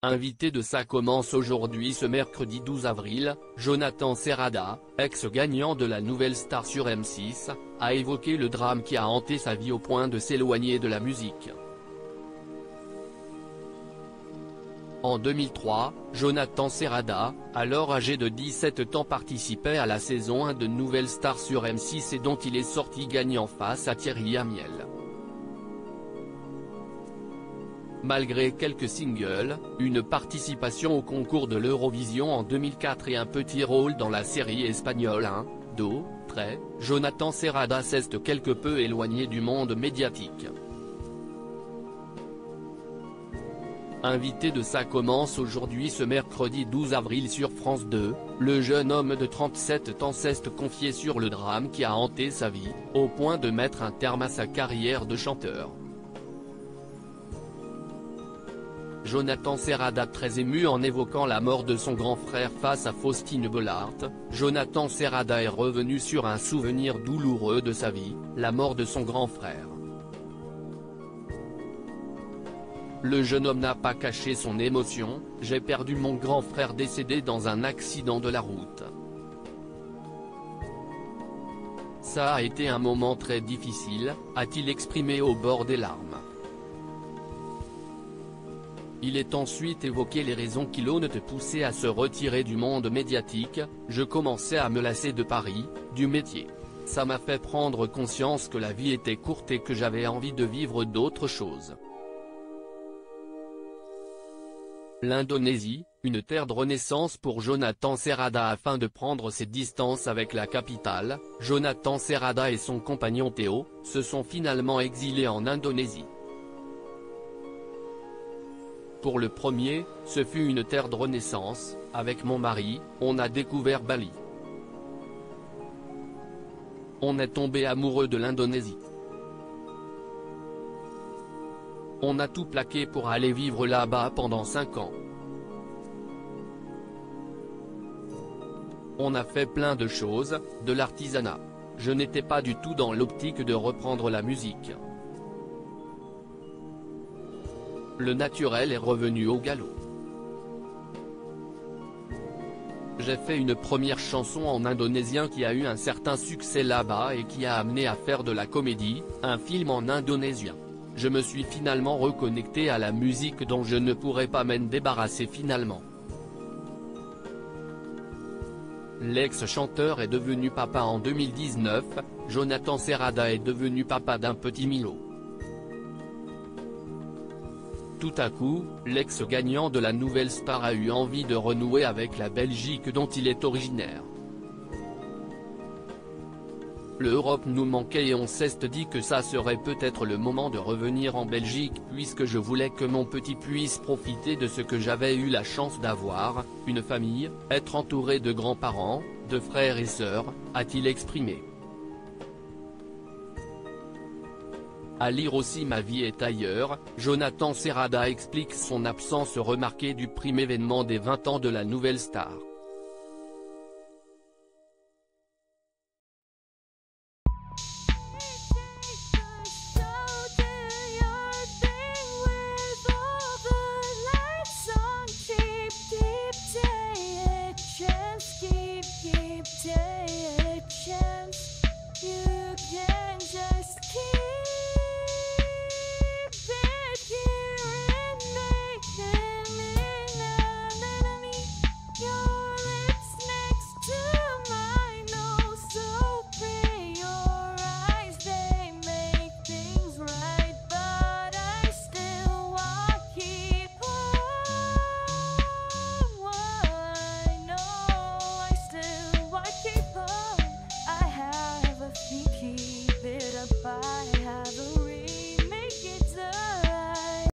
Invité de Ça commence aujourd'hui ce mercredi 12 avril, Jonathan Serrada, ex-gagnant de la Nouvelle Star sur M6, a évoqué le drame qui a hanté sa vie au point de s'éloigner de la musique. En 2003, Jonathan Serrada, alors âgé de 17 ans, participait à la saison 1 de Nouvelle Star sur M6 et dont il est sorti gagnant face à Thierry Amiel. Malgré quelques singles, une participation au concours de l'Eurovision en 2004 et un petit rôle dans la série espagnole 1, 2, Jonathan Serrada s'est quelque peu éloigné du monde médiatique. Invité de Ça commence aujourd'hui ce mercredi 12 avril sur France 2, le jeune homme de 37 ans s'est confié sur le drame qui a hanté sa vie, au point de mettre un terme à sa carrière de chanteur. Jonathan Serrada, très ému en évoquant la mort de son grand frère face à Faustine Bollaert, Jonathan Serrada est revenu sur un souvenir douloureux de sa vie, la mort de son grand frère. Le jeune homme n'a pas caché son émotion: « J'ai perdu mon grand frère décédé dans un accident de la route. Ça a été un moment très difficile », a-t-il exprimé au bord des larmes. Il est ensuite évoqué les raisons qui l'ont poussé à se retirer du monde médiatique. « Je commençais à me lasser de Paris, du métier. Ça m'a fait prendre conscience que la vie était courte et que j'avais envie de vivre d'autres choses. » L'Indonésie, une terre de renaissance pour Jonathan Serrada. Afin de prendre ses distances avec la capitale, Jonathan Serrada et son compagnon Théo se sont finalement exilés en Indonésie. Pour le premier, ce fut une terre de renaissance. Avec mon mari, on a découvert Bali. On est tombé amoureux de l'Indonésie. On a tout plaqué pour aller vivre là-bas pendant 5 ans. On a fait plein de choses, de l'artisanat. Je n'étais pas du tout dans l'optique de reprendre la musique. Le naturel est revenu au galop. J'ai fait une première chanson en indonésien qui a eu un certain succès là-bas et qui a amené à faire de la comédie, un film en indonésien. Je me suis finalement reconnecté à la musique dont je ne pourrais pas m'en débarrasser finalement. L'ex-chanteur est devenu papa en 2019, Jonathan Serrada est devenu papa d'un petit Milo. Tout à coup, l'ex-gagnant de la Nouvelle Star a eu envie de renouer avec la Belgique dont il est originaire. L'Europe nous manquait et on s'est dit que ça serait peut-être le moment de revenir en Belgique puisque je voulais que mon petit puisse profiter de ce que j'avais eu la chance d'avoir, une famille, être entouré de grands-parents, de frères et sœurs, a-t-il exprimé. À lire aussi Ma vie est ailleurs, Jonathan Serrada explique son absence remarquée du prime événement des 20 ans de la Nouvelle Star.